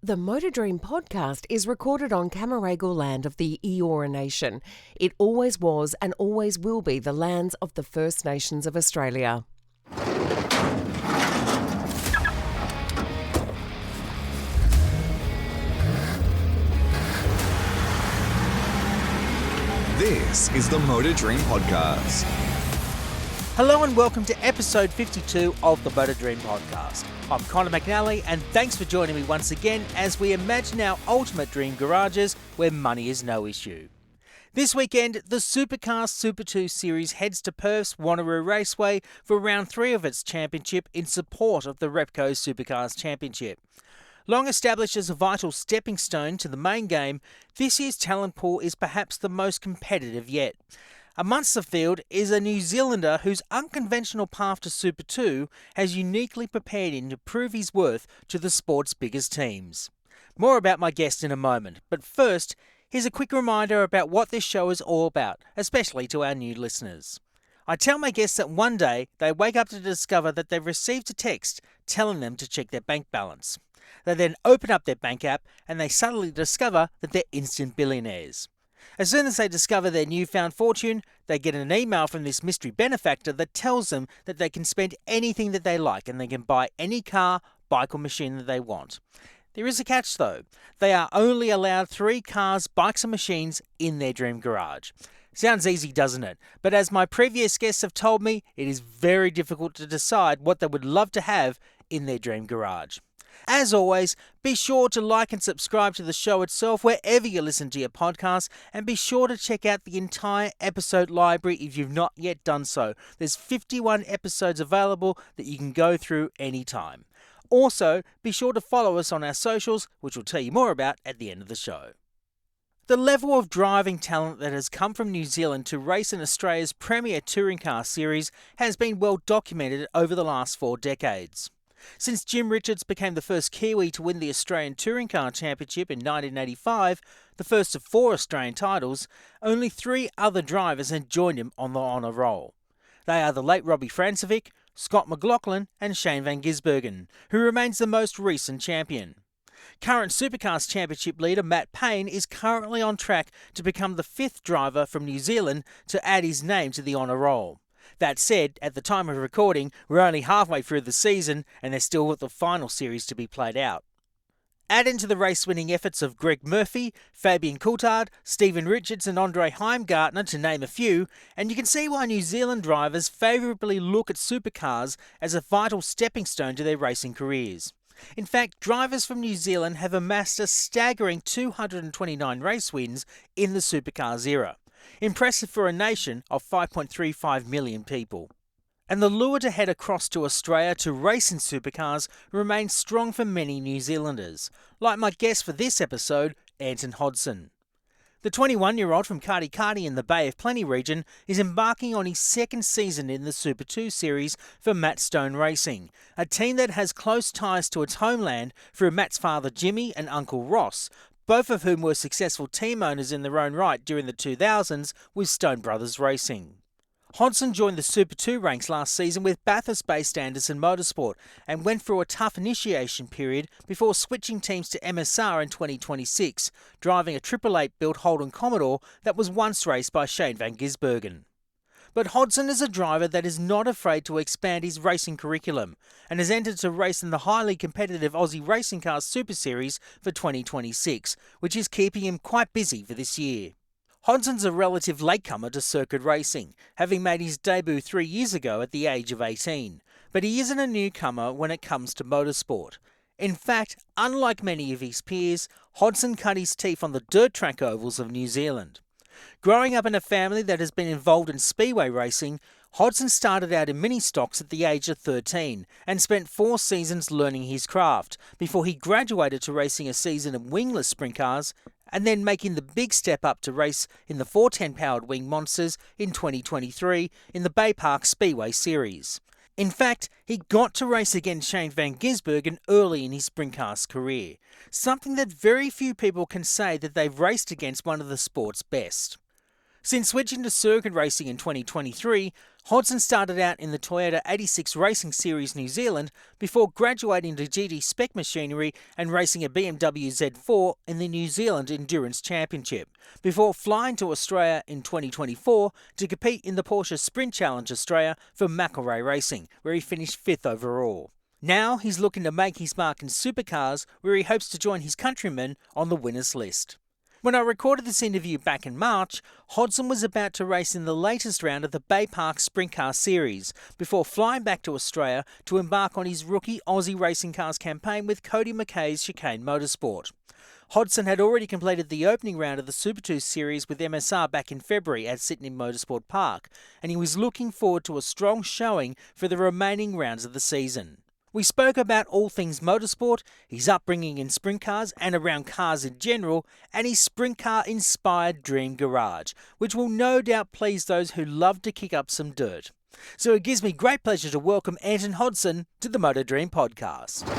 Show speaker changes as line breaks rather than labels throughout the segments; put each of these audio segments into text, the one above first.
The Motor Dream podcast is recorded on Camaragal land of the Eora Nation. It always was and always will be the lands of the First Nations of Australia.
This is the Motor Dream podcast.
Hello and welcome to episode 52 of the Motor Dream podcast. I'm Connor McNally and thanks for joining me once again as we imagine our ultimate dream garages where money is no issue. This weekend, the Supercars Super 2 Series heads to Perth's Wanneroo Raceway for round 3 of its championship in support of the Repco Supercars Championship. Long established as a vital stepping stone to the main game, this year's talent pool is perhaps the most competitive yet. Amongst the field is a New Zealander whose unconventional path to Super 2 has uniquely prepared him to prove his worth to the sport's biggest teams. More about my guest in a moment, but first, here's a quick reminder about what this show is all about, especially to our new listeners. I tell my guests that one day they wake up to discover that they've received a text telling them to check their bank balance. They then open up their bank app and they suddenly discover that they're instant billionaires. As soon as they discover their newfound fortune, they get an email from this mystery benefactor that tells them that they can spend anything that they like and they can buy any car, bike or machine that they want. There is a catch though. They are only allowed 3 cars, bikes and machines in their dream garage. Sounds easy, doesn't it? But as my previous guests have told me, it is very difficult to decide what they would love to have in their dream garage. As always, be sure to like and subscribe to the show itself wherever you listen to your podcast, and be sure to check out the entire episode library if you've not yet done so. There's 51 episodes available that you can go through anytime. Also, be sure to follow us on our socials, which we'll tell you more about at the end of the show. The level of driving talent that has come from New Zealand to race in Australia's premier touring car series has been well documented over the last 4 decades. Since Jim Richards became the first Kiwi to win the Australian Touring Car Championship in 1985, the first of 4 Australian titles, only 3 other drivers had joined him on the honour roll. They are the late Robbie Francevic, Scott McLaughlin and Shane Van Gisbergen, who remains the most recent champion. Current Supercars Championship leader Matt Payne is currently on track to become the 5th driver from New Zealand to add his name to the honour roll. That said, at the time of recording, we're only halfway through the season and there's still the final series to be played out. Add into the race-winning efforts of Greg Murphy, Fabian Coulthard, Stephen Richards and Andre Heimgartner, to name a few, and you can see why New Zealand drivers favourably look at supercars as a vital stepping stone to their racing careers. In fact, drivers from New Zealand have amassed a staggering 229 race wins in the supercars era. Impressive for a nation of 5.35 million people. And the lure to head across to Australia to race in supercars remains strong for many New Zealanders, like my guest for this episode, Ayrton Hodson. The 21-year-old from Katikati in the Bay of Plenty region is embarking on his 2nd season in the Super 2 Series for Matt Stone Racing, a team that has close ties to its homeland through Matt's father Jimmy and uncle Ross, both of whom were successful team owners in their own right during the 2000s with Stone Brothers Racing. Hodson joined the Super 2 ranks last season with Bathurst-based Anderson Motorsport and went through a tough initiation period before switching teams to MSR in 2026, driving a Triple Eight-built Commodore that was once raced by Shane Van Gisbergen. But Hodson is a driver that is not afraid to expand his racing curriculum and has entered to race in the highly competitive Aussie Racing Cars Super Series for 2026, which is keeping him quite busy for this year. Hodson's a relative latecomer to circuit racing, having made his debut 3 years ago at the age of 18, but he isn't a newcomer when it comes to motorsport. In fact, unlike many of his peers, Hodson cut his teeth on the dirt track ovals of New Zealand. Growing up in a family that has been involved in speedway racing, Hodson started out in Ministocks at the age of 13 and spent 4 seasons learning his craft before he graduated to racing a season of wingless sprint cars and then making the big step up to race in the 410-powered wing monsters in 2023 in the Bay Park Speedway Series. In fact, he got to race against Shane Van Gisbergen early in his Sprintcars career, something that very few people can say that they've raced against one of the sport's best. Since switching to circuit racing in 2023, Hodson started out in the Toyota 86 Racing Series New Zealand before graduating to GT Spec Machinery and racing a BMW Z4 in the New Zealand Endurance Championship, before flying to Australia in 2024 to compete in the Porsche Sprint Challenge Australia for McElrea Racing, where he finished 5th overall. Now he's looking to make his mark in Supercars, where he hopes to join his countrymen on the winners list. When I recorded this interview back in March, Hodson was about to race in the latest round of the Bay Park Sprint Car Series before flying back to Australia to embark on his rookie Aussie Racing Cars campaign with Cody McKay's Chicane Motorsport. Hodson had already completed the opening round of the Super 2 Series with MSR back in February at Sydney Motorsport Park, and he was looking forward to a strong showing for the remaining rounds of the season. We spoke about all things motorsport, his upbringing in sprint cars and around cars in general, and his Sprintcar-inspired dream garage, which will no doubt please those who love to kick up some dirt. So it gives me great pleasure to welcome Ayrton Hodson to the Motor Dream podcast.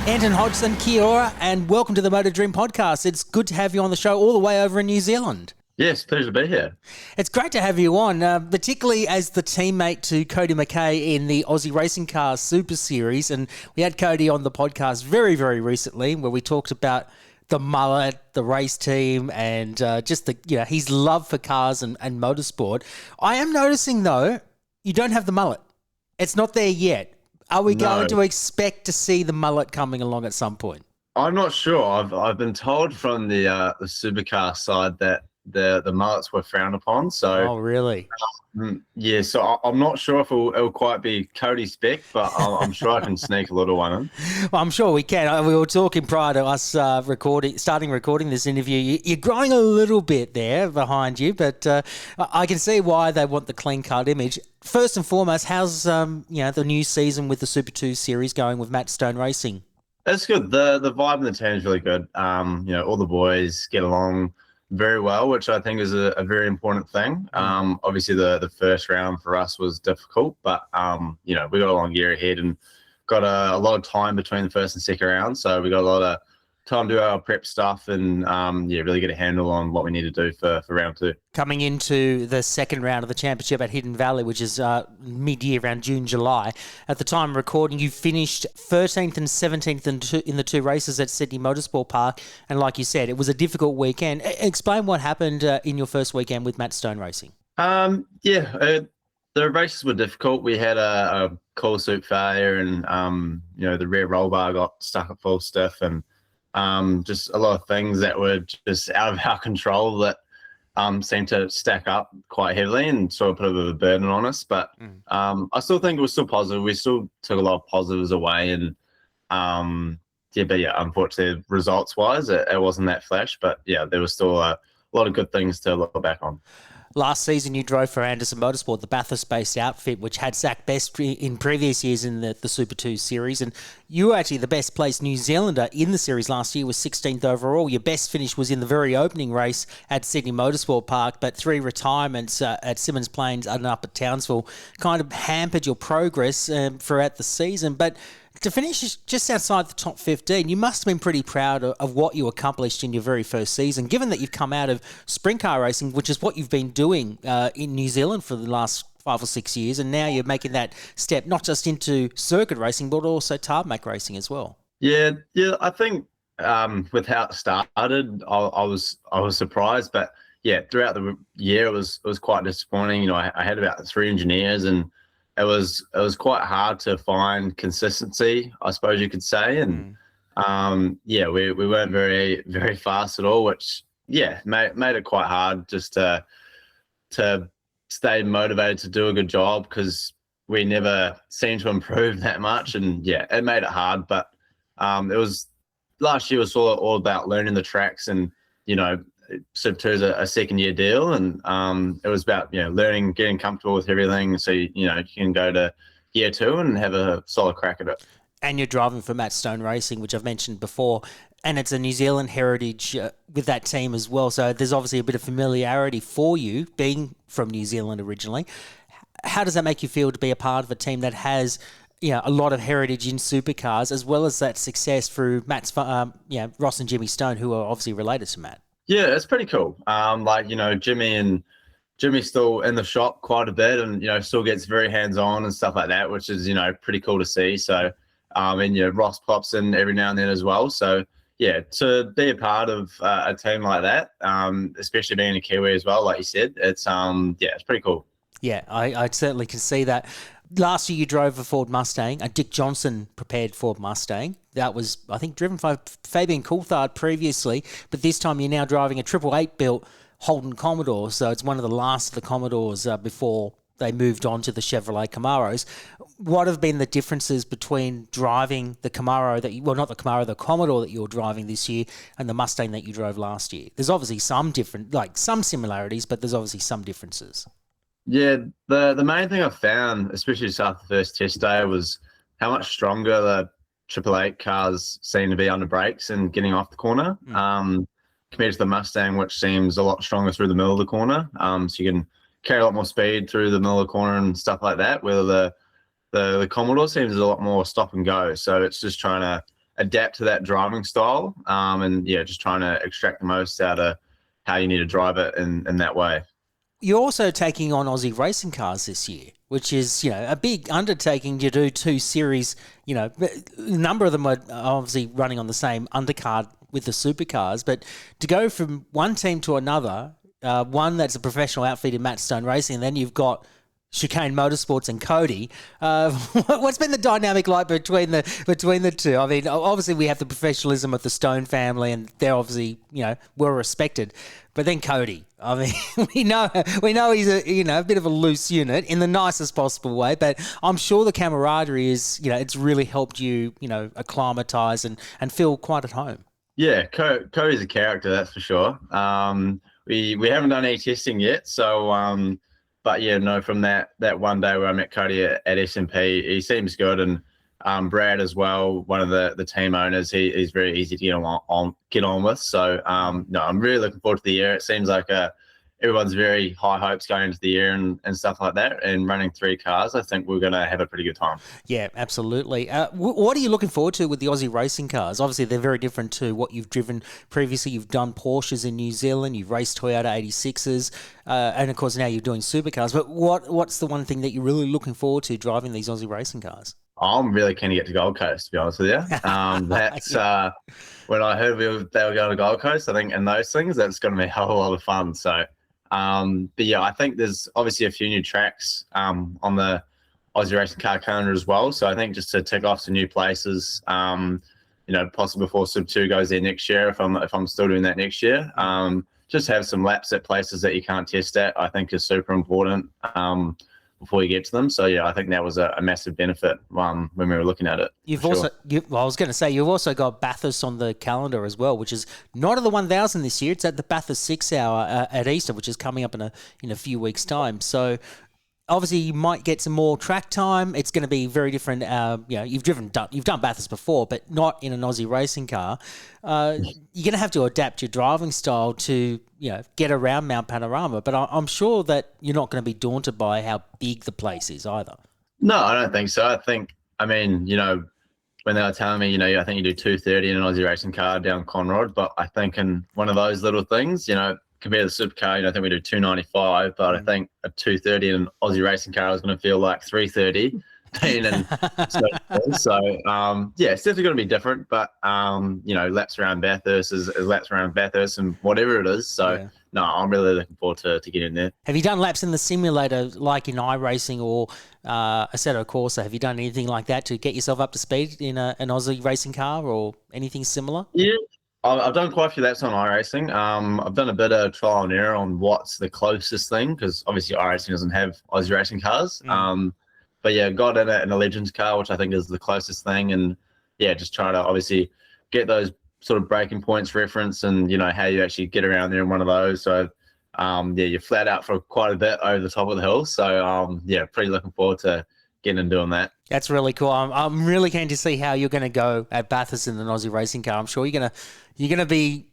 Ayrton Hodson, kia ora, and welcome to the Motor Dream podcast. It's good to have you on the show all the way over in New Zealand.
Yes, pleasure to be here.
It's great to have you on, particularly as the teammate to Cody McKay in the Aussie Racing Cars Super Series. And we had Cody on the podcast very, very recently where we talked about the mullet, the race team, and just his love for cars and motorsport. I am noticing, though, you don't have the mullet. It's not there yet. Are we going to expect to see the mullet coming along at some point?
I'm not sure. I've been told from the supercar side that the mullets were frowned upon. So,
oh, really?
Yeah. So I'm not sure if it'll quite be Cody spec, but I'm sure I can sneak a little one in.
Well, I'm sure we can. We were talking prior to us starting recording this interview. You're growing a little bit there behind you, but I can see why they want the clean cut image. First and foremost, how's the new season with the Super 2 series going with Matt Stone Racing?
It's good. The vibe in the team is really good. All the boys get along very well, which I think is a very important thing. Obviously, the first round for us was difficult, but we got a long year ahead and got a lot of time between the first and second round. So we got a lot of time to do our prep stuff and really get a handle on what we need to do for round 2.
Coming into the second round of the championship at Hidden Valley, which is mid-year around June, July. At the time of recording, you finished 13th and 17th in the two races at Sydney Motorsport Park. And like you said, it was a difficult weekend. Explain what happened in your first weekend with Matt Stone Racing.
The races were difficult. We had a coil soup failure and, the rear roll bar got stuck at full stiff and just a lot of things that were just out of our control that seemed to stack up quite heavily and sort of put a bit of a burden on us. But I still think it was still positive. We still took a lot of positives away. And unfortunately, results-wise, it wasn't that flash. But there was still a lot of good things to look back on.
Last season, you drove for Anderson Motorsport, the Bathurst-based outfit, which had Zach Best in previous years in the Super 2 series. And you were actually the best placed New Zealander in the series last year, was 16th overall. Your best finish was in the very opening race at Sydney Motorsport Park, but 3 retirements at Symmons Plains and up at Townsville kind of hampered your progress throughout the season. But to finish just outside the top 15, you must have been pretty proud of what you accomplished in your very first season, given that you've come out of sprint car racing, which is what you've been doing in New Zealand for the last 5 or 6 years, and now you're making that step not just into circuit racing, but also tarmac racing as well.
Yeah, I think with how it started, I was surprised, but throughout the year it was quite disappointing. I had about 3 engineers and it was quite hard to find consistency, I suppose you could say. And we weren't very, very fast at all, which made it quite hard just to stay motivated to do a good job because we never seemed to improve that much. And it made it hard. But last year was all about learning the tracks and, Super 2 is a second-year deal, and it was about learning, getting comfortable with everything, so you can go to year 2 and have a solid crack at it.
And you're driving for Matt Stone Racing, which I've mentioned before, and it's a New Zealand heritage with that team as well. So there's obviously a bit of familiarity for you, being from New Zealand originally. How does that make you feel to be a part of a team that has a lot of heritage in supercars, as well as that success through Ross and Jimmy Stone, who are obviously related to Matt.
Yeah, it's pretty cool. Jimmy's still in the shop quite a bit, and still gets very hands-on and stuff like that, which is pretty cool to see. So, Ross pops in every now and then as well. So, yeah, to be a part of a team like that, especially being a Kiwi as well, like you said, it's it's pretty cool.
Yeah, I certainly can see that. Last year you drove a Ford Mustang, a Dick Johnson prepared Ford Mustang. That was, I think, driven by Fabian Coulthard previously, but this time you're now driving a Triple Eight-built Holden Commodore, so it's one of the last of the Commodores before they moved on to the Chevrolet Camaros. What have been the differences between driving the Camaro the Commodore that you're driving this year and the Mustang that you drove last year? There's obviously some similarities, but there's obviously some differences.
Yeah, the main thing I found, especially just after the first test day, was how much stronger the Triple Eight cars seem to be under brakes and getting off the corner, compared to the Mustang, which seems a lot stronger through the middle of the corner. So you can carry a lot more speed through the middle of the corner and stuff like that, where the Commodore seems a lot more stop and go. So it's just trying to adapt to that driving style, just trying to extract the most out of how you need to drive it in that way.
You're also taking on Aussie Racing Cars this year, which is, a big undertaking to do 2 series. A number of them are obviously running on the same undercard with the Supercars, but to go from one team to another, one that's a professional outfit in Matt Stone Racing, and then you've got Chicane Motorsports and Cody. What's been the dynamic like between the two? I mean, obviously we have the professionalism of the Stone family, and they're obviously well respected. But then Cody, I mean, we know he's a bit of a loose unit in the nicest possible way. But I'm sure the camaraderie is it's really helped you acclimatise and feel quite at home.
Yeah, Cody's a character, that's for sure. We haven't done any testing yet, so. But from that one day where I met Cody at SMP, he seems good, and Brad as well, one of the team owners, he's very easy to get on with. So I'm really looking forward to the year. It seems like everyone's very high hopes going into the year and stuff like that. And running 3 cars, I think we're going to have a pretty good time. Yeah,
absolutely. What are you looking forward to with the Aussie Racing Cars? Obviously, they're very different to what you've driven previously. You've done Porsches in New Zealand. You've raced Toyota 86s. And, of course, now you're doing Supercars. But what's the one thing that you're really looking forward to driving these Aussie Racing Cars?
I'm really keen to get to Gold Coast, to be honest with you. That's when I heard they were going to Gold Coast, I think in those things, that's going to be a whole lot of fun. So, I think there's obviously a few new tracks on the Aussie Racing Car calendar as well. So I think just to tick off some new places, possibly before Sub 2 goes there next year, if I'm still doing that next year, just have some laps at places that you can't test at, I think is super important before you get to them. So I think that was a massive benefit when we were looking at it.
I was going to say, you've also got Bathurst on the calendar as well, which is not at the 1000 this year. It's at the Bathurst 6 hour at Easter, which is coming up in a few weeks' time. So obviously you might get some more track time. It's going to be very different. You've done Bathurst before, but not in an Aussie racing car. You're going to have to adapt your driving style to get around Mount Panorama. But I'm sure that you're not going to be daunted by how big the place is either.
No, I don't think so. When they were telling me, I think you do 230 in an Aussie racing car down Conrod, but I think in one of those little things, compared to the supercar, I think we do 295, but I think a 230 in an Aussie racing car is going to feel like 330. It's definitely going to be different, but laps around Bathurst is laps around Bathurst and whatever it is. So no, I'm really looking forward to getting in there.
Have you done laps in the simulator like in iRacing or Assetto Corsa? Have you done anything like that to get yourself up to speed in an Aussie racing car or anything similar?
Yeah. I've done quite a few laps on iRacing. I've done a bit of trial and error on what's the closest thing, because obviously iRacing doesn't have Aussie racing cars. But got in a Legends car, which I think is the closest thing. And just try to obviously get those sort of braking points reference and, how you actually get around there in one of those. So, you're flat out for quite a bit over the top of the hill. So, pretty looking forward to getting and doing that.
That's really cool. I'm really keen to see how you're going to go at Bathurst in an Aussie racing car. I'm sure you're going to be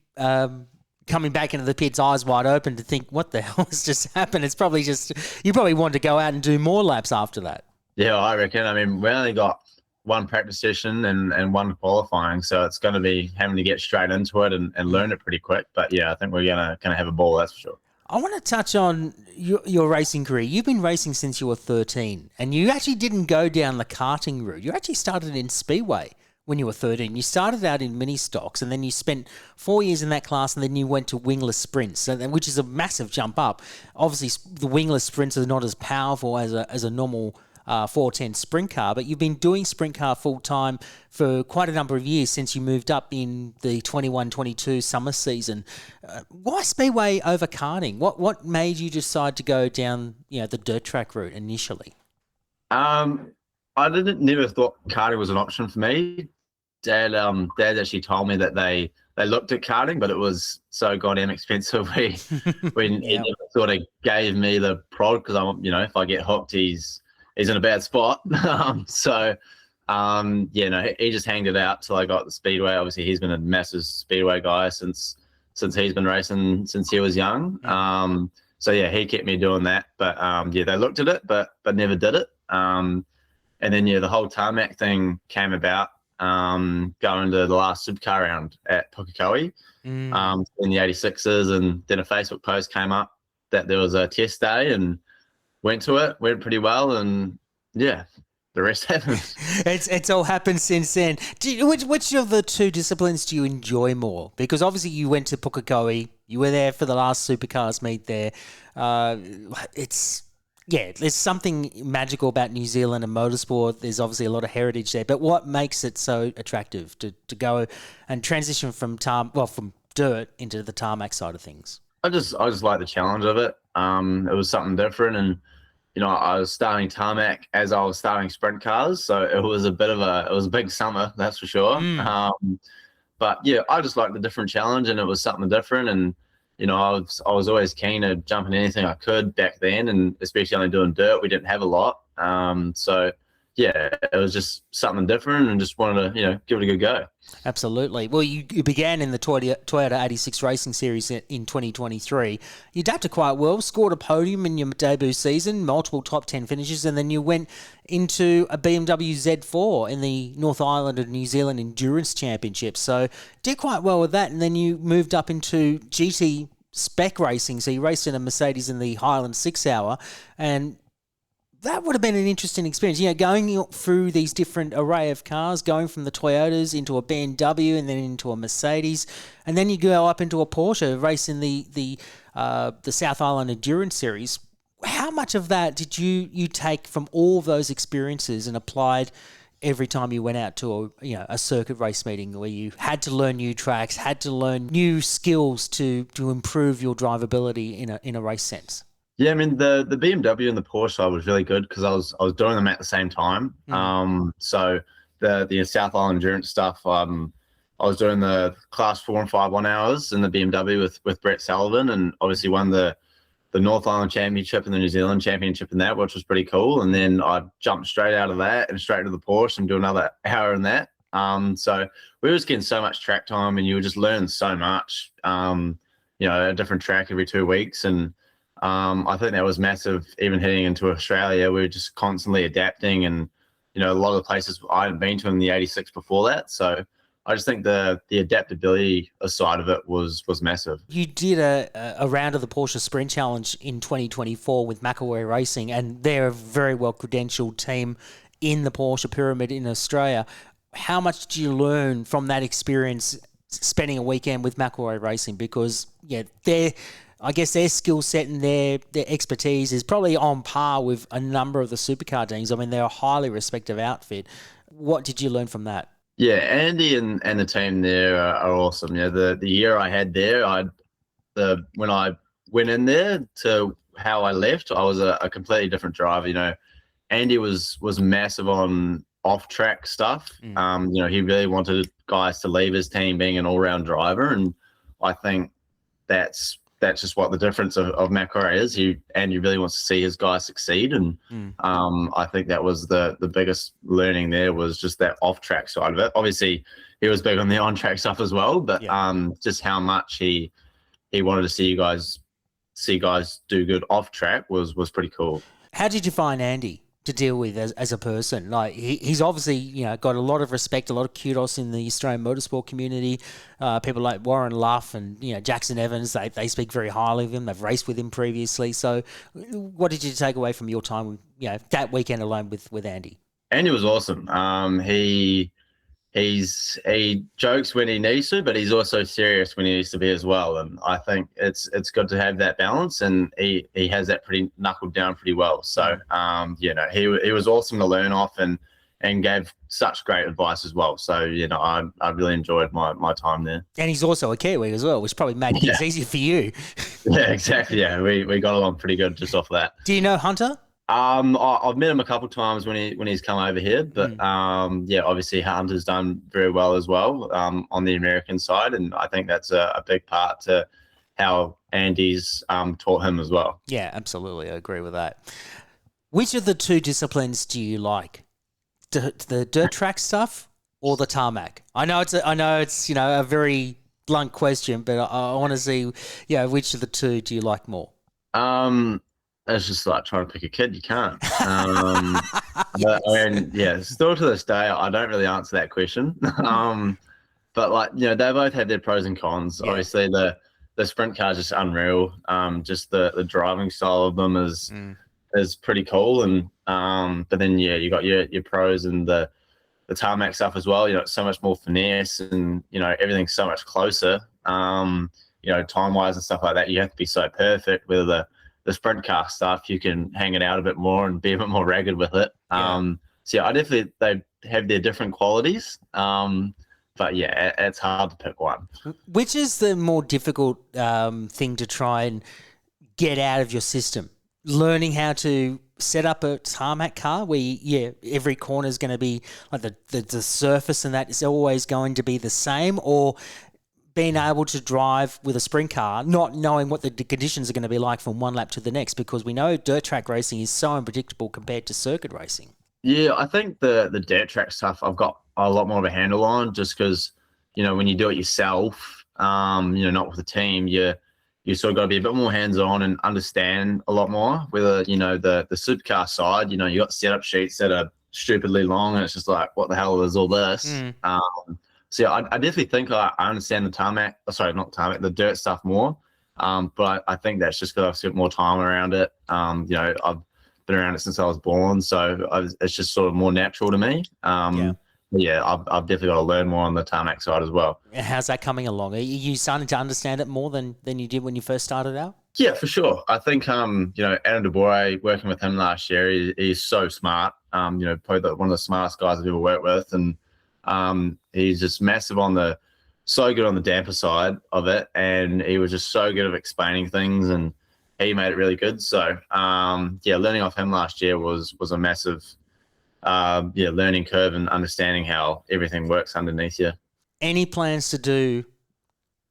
coming back into the pits eyes wide open to think, what the hell has just happened? It's probably just, you probably want to go out and do more laps after that.
Yeah, I reckon. I mean, we only got one practice session and one qualifying, so it's going to be having to get straight into it and learn it pretty quick. But yeah, I think we're gonna have a ball, that's for sure.
I want to touch on your racing career. You've been racing since you were 13, and you actually didn't go down the karting route. You actually started in speedway when you were 13. You started out in Ministocks, and then you spent 4 years in that class, and then you went to wingless sprints, which is a massive jump up. Obviously, the wingless sprints are not as powerful as a normal 410 sprint car, but you've been doing sprint car full time for quite a number of years since you moved up in the 21-22 summer season. Why speedway over karting? What made you decide to go down the dirt track route initially?
I never thought karting was an option for me. Dad actually told me that they looked at karting, but it was so goddamn expensive. He never sort of gave me the prod because if I get hooked, he's in a bad spot. He just hanged it out till I got the speedway. Obviously, he's been a massive speedway guy since he's been racing since he was young. He kept me doing that. But they looked at it, but never did it. And then the whole tarmac thing came about. Going to the last Supercar round at Pukekohe in the 86s, and then a Facebook post came up that there was a test day, and went to it, went pretty well, and the rest happened.
It's all happened since then. Which of the two disciplines do you enjoy more? Because obviously you went to Pukekohe, you were there for the last Supercars meet there. There's something magical about New Zealand and motorsport. There's obviously a lot of heritage there, but what makes it so attractive to go and transition from dirt into the tarmac side of things?
I just like the challenge of it. It was something different, and I was starting tarmac as I was starting sprint cars, so it was a big summer, that's for sure. But yeah, I just liked the different challenge, and it was something different, and I was always keen to jump in anything I could back then, and especially only doing dirt, we didn't have a lot. It was just something different, and just wanted to give it a good go.
Absolutely. Well, you began in the Toyota 86 Racing Series in 2023. You adapted quite well, scored a podium in your debut season, multiple top 10 finishes, and then you went into a BMW Z4 in the North Island of New Zealand Endurance Championship. So did quite well with that, and then you moved up into GT spec racing. So you raced in a Mercedes in the Highland 6 Hour, and that would have been an interesting experience, going through these different array of cars, going from the Toyotas into a BMW and then into a Mercedes, and then you go up into a Porsche, racing the South Island Endurance Series. How much of that did you take from all those experiences and applied every time you went out to a circuit race meeting where you had to learn new tracks, had to learn new skills to improve your drivability in a race sense?
Yeah, I mean the BMW and the Porsche side was really good because I was doing them at the same time. So the South Island endurance stuff, I was doing the class 4 and 5 1 hours in the BMW with Brett Sullivan, and obviously won the North Island Championship and the New Zealand Championship in that, which was pretty cool. And then I jumped straight out of that and straight to the Porsche and do another hour in that. So we were just getting so much track time, and you were just learning so much. A different track every 2 weeks, and I think that was massive. Even heading into Australia, we were just constantly adapting, and a lot of the places I hadn't been to in the 86 before that. So I just think the adaptability side of it was massive.
You did a round of the Porsche Sprint Challenge in 2024 with McElroy Racing, and they're a very well credentialed team in the Porsche pyramid in Australia. How much did you learn from that experience, spending a weekend with McElroy Racing? Because I guess their skill set and their expertise is probably on par with a number of the supercar teams. I mean, they're a highly respected outfit. What did you learn from that?
Yeah, Andy and the team there are awesome. The year I had there, when I went in there to how I left, I was a completely different driver. Andy was massive on off-track stuff. He really wanted guys to leave his team being an all-round driver, and I think that's just what the difference of McElroy is. Andy really wants to see his guys succeed, and I think that was the biggest learning there, was just that off-track side of it. Obviously, he was big on the on-track stuff as well, but just how much he wanted to see guys do good off-track was pretty cool.
How did you find Andy to deal with as a person. Like he's obviously, got a lot of respect, a lot of kudos in the Australian motorsport community. People like Warren Luff and, Jackson Evans, they speak very highly of him. They've raced with him previously. So what did you take away from your time, that weekend alone with Andy?
Andy was awesome. He jokes when he needs to, but he's also serious when he needs to be as well. And I think it's good to have that balance, and he has that pretty knuckled down pretty well. So he was awesome to learn off and gave such great advice as well. So I really enjoyed my time there.
And he's also a Kiwi as well, which probably made things easier for you.
Yeah, exactly. Yeah, we got along pretty good just off that.
Do you know Hunter?
I've met him a couple of times when he's come over here, but obviously Hunter's done very well as well on the American side, and I think that's a big part to how Andy's taught him as well.
Yeah, absolutely, I agree with that. Which of the two disciplines do you like, the dirt track stuff or the tarmac? I know it's a very blunt question, but I want to see which of the two do you like more?
It's just like trying to pick a kid. You can't. But still to this day, I don't really answer that question. But they both have their pros and cons. Yeah. Obviously, the sprint car is just unreal. Just the driving style of them is pretty cool. And but then you got your pros and the tarmac stuff as well. It's so much more finesse, and everything's so much closer. Time wise and stuff like that, you have to be so perfect. Whether the sprint car stuff, you can hang it out a bit more and be a bit more ragged with it. I definitely, they have their different qualities. But it's hard to pick one.
Which is the more difficult thing to try and get out of your system? Learning how to set up a tarmac car where every corner is going to be like the surface and that is always going to be the same, or being able to drive with a sprint car, not knowing what the conditions are going to be like from one lap to the next, because we know dirt track racing is so unpredictable compared to circuit racing. Yeah,
I think the dirt track stuff I've got a lot more of a handle on, just because, when you do it yourself, not with a team, you sort of got to be a bit more hands-on and understand a lot more. Whether, the supercar side, you got setup sheets that are stupidly long, and it's just like, what the hell is all this? I definitely think I understand the dirt stuff more. But I think that's just because I've spent more time around it. I've been around it since I was born, so it's just sort of more natural to me. I've definitely got to learn more on the tarmac side as well.
How's that coming along? Are you starting to understand it more than you did when you first started out?
Yeah, for sure. I think, Adam DeBoer, working with him last year, he's so smart. Probably one of the smartest guys I've ever worked with. And he's just massive so good on the damper side of it. And he was just so good at explaining things, and he made it really good. So, learning off him last year was a massive, learning curve and understanding how everything works underneath you.
Any plans to do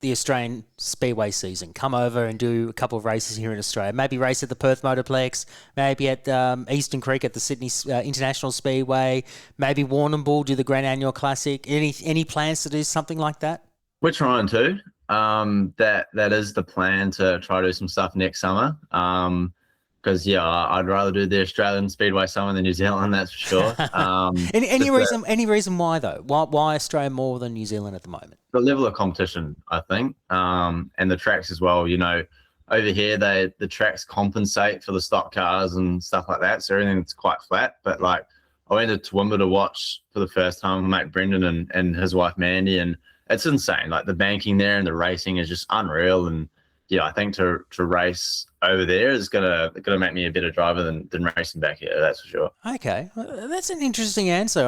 the Australian Speedway season? Come over and do a couple of races here in Australia. Maybe race at the Perth Motorplex, maybe at Eastern Creek at the Sydney International Speedway, maybe Warrnambool, do the Grand Annual Classic. Any plans to do something like that?
We're trying to. That is the plan, to try to do some stuff next summer. Because I'd rather do the Australian Speedway summer than New Zealand, that's for sure.
Any reason why though? Why Australia more than New Zealand at the moment?
The level of competition, I think, and the tracks as well. Over here the tracks compensate for the stock cars and stuff like that, so everything's quite flat. But I went to Toowoomba to watch for the first time with mate Brendan and his wife Mandy, and it's insane. The banking there and the racing is just unreal. And I think to race over there is gonna make me a better driver than racing back here. That's for sure.
Okay, well, that's an interesting answer.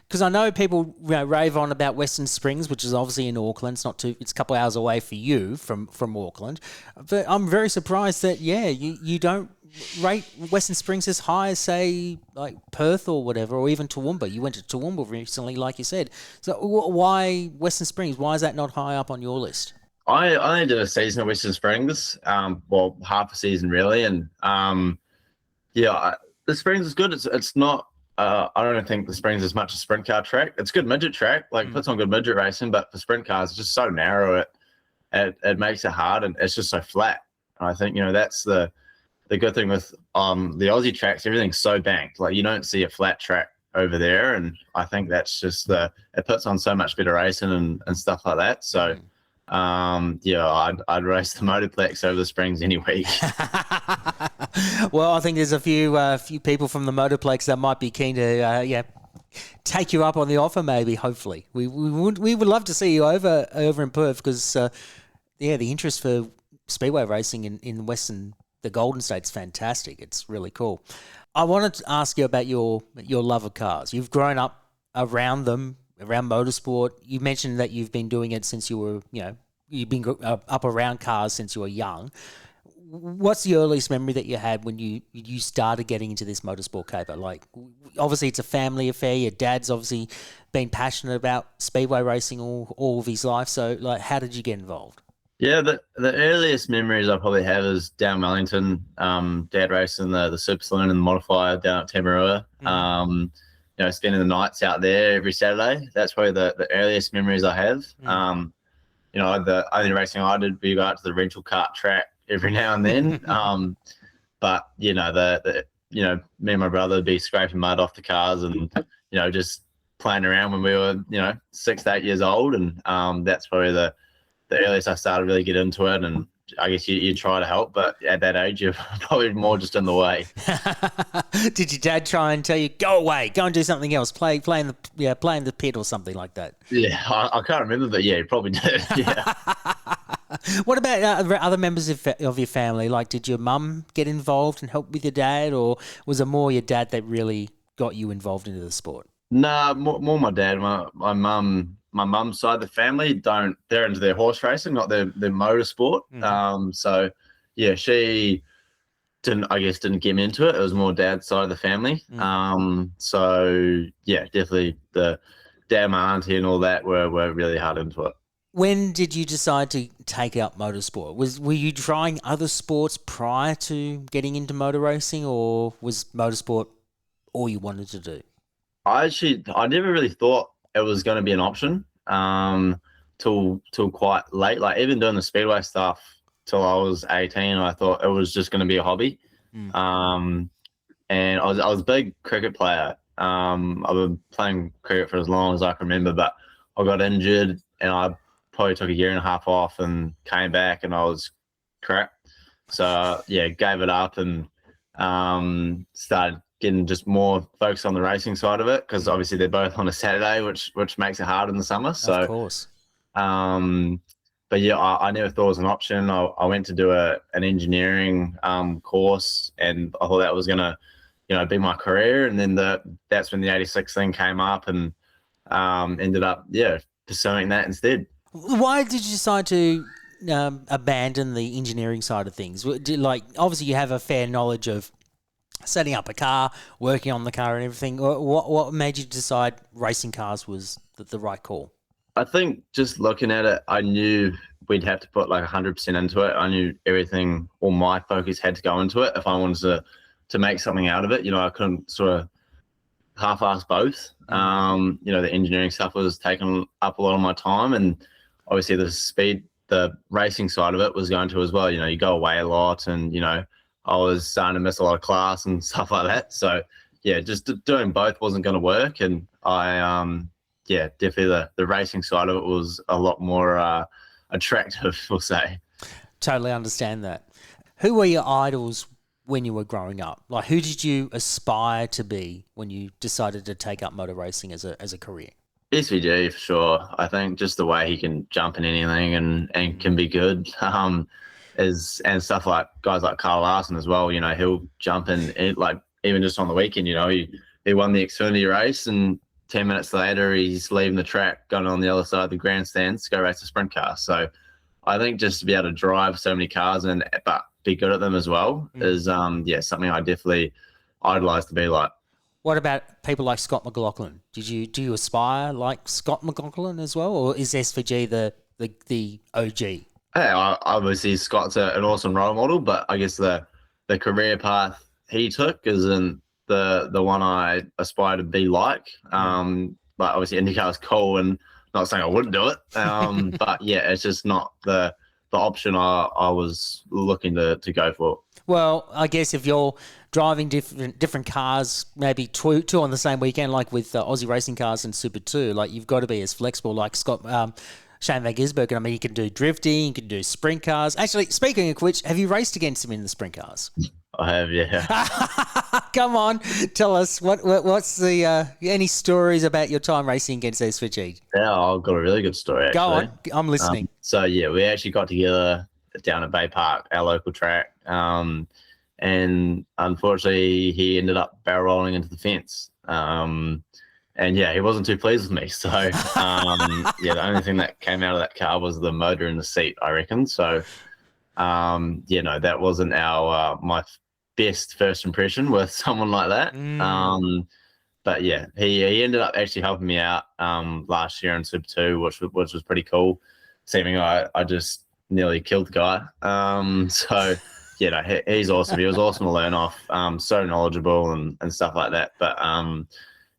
Because I know people rave on about Western Springs, which is obviously in Auckland. It's a couple of hours away for you from Auckland. But I'm very surprised that you don't rate Western Springs as high as, say, like Perth or whatever, or even Toowoomba. You went to Toowoomba recently, like you said. So why Western Springs? Why is that not high up on your list?
I only did a season at Western Springs, half a season really, and the Springs is good. It's not. I don't think the Springs is much a sprint car track. It's a good midget track, puts on good midget racing, but for sprint cars, it's just so narrow. It makes it hard, and it's just so flat. And I think that's the the good thing with the Aussie tracks, everything's so banked. Like you don't see a flat track over there, and I think that's just it puts on so much better racing and stuff like that. So I'd race the Motorplex over the Springs any week.
Well, I think there's a few people from the Motorplex that might be keen to take you up on the offer. Maybe, hopefully, we would love to see you over in Perth because the interest for speedway racing in the Golden State's fantastic. It's really cool. I wanted to ask you about your love of cars. You've grown up around them, around motorsport. You mentioned that you've been doing it since you were, you've been up around cars since you were young. What's the earliest memory that you had when you started getting into this motorsport caper? Like, obviously it's a family affair. Your dad's obviously been passionate about speedway racing all of his life. So, like, how did you get involved?
Yeah, the earliest memories I probably have is down Wellington. Dad racing the Super Saloon and the Modifier down at Tamarua. Spending the nights out there every Saturday. That's probably the earliest memories I have. The only racing I did, we go out to the rental kart track every now and then. But me and my brother would be scraping mud off the cars and just playing around when we were 6 to 8 years old, and that's probably the earliest I started to really get into it. And I guess you try to help, but at that age you're probably more just in the way.
Did your dad try and tell you, go away, go and do something else, play in the pit or something like that?
Yeah, I can't remember, but yeah, he probably did. Yeah.
What about other members of your family? Like, did your mum get involved and help with your dad, or was it more your dad that really got you involved into the sport?
Nah, more my dad. My mum's side of the family they're into their horse racing, not their motorsport. So yeah, she didn't get me into it. It was more dad's side of the family. So yeah, definitely the dad, my auntie and all that were really hard into it.
When did you decide to take up motorsport? Were you trying other sports prior to getting into motor racing, or was motorsport all you wanted to do?
I never really thought it was going to be an option till quite late. Like, even doing the speedway stuff till I was 18, I thought it was just going to be a hobby. And I was a big cricket player. I've been playing cricket for as long as I can remember, but I got injured and I probably took a year and a half off and came back and I was crap. So yeah, gave it up and started getting just more focused on the racing side of it, because obviously they're both on a Saturday, which makes it hard in the summer. So
of course.
But yeah, I never thought it was an option. I went to do an engineering course, and I thought that was gonna be my career. And then that's when the 86 thing came up, and ended up pursuing that instead.
Why did you decide to abandon the engineering side of things? Like, obviously you have a fair knowledge of setting up a car, working on the car and everything. What made you decide racing cars was the right call?
I think just looking at it, I knew we'd have to put like 100% into it. I knew everything, all my focus had to go into it if I wanted to make something out of it. I couldn't sort of half-ass both. The engineering stuff was taking up a lot of my time, and obviously the racing side of it was going to as well. You go away a lot, and I was starting to miss a lot of class and stuff like that. So yeah, just doing both wasn't going to work. And I, definitely the racing side of it was a lot more attractive, we'll say.
Totally understand that. Who were your idols when you were growing up? Like, who did you aspire to be when you decided to take up motor racing as a career?
SVG for sure. I think just the way he can jump in anything and can be good. And stuff like guys like Carl Larson as well. He'll jump in, like, even just on the weekend. He won the Xfinity race, and 10 minutes later he's leaving the track, going on the other side of the grandstands to go race a sprint car. So I think just to be able to drive so many cars but be good at them as well is something I definitely idolize to be like.
What about people like Scott McLaughlin? Do you aspire like Scott McLaughlin as well, or is SVG the OG?
Yeah, obviously Scott's an awesome role model, but I guess the career path he took isn't the one I aspire to be like. But obviously IndyCar is cool, and not saying I wouldn't do it. But yeah, it's just not the option I was looking to go for.
Well, I guess if you're driving different cars, maybe two on the same weekend, like with Aussie Racing Cars and Super 2, like you've got to be as flexible. Like Shane Van Gisbergen, I mean, you can do drifting, you can do sprint cars. Actually, speaking of which, have you raced against him in the sprint cars?
I have, yeah.
Come on, tell us what's the any stories about your time racing against SVG?
Yeah, I've got a really good story, actually.
Go on, I'm listening.
So, yeah, we actually got together down at Bay Park, our local track, and unfortunately, he ended up barrel rolling into the fence. And, yeah, he wasn't too pleased with me. So, the only thing that came out of that car was the motor in the seat, I reckon. So, that wasn't my best first impression with someone like that. But yeah, he ended up actually helping me out last year in Super 2, which was pretty cool. Seeming I just nearly killed the guy. He's awesome. He was awesome to learn off. So knowledgeable and stuff like that. But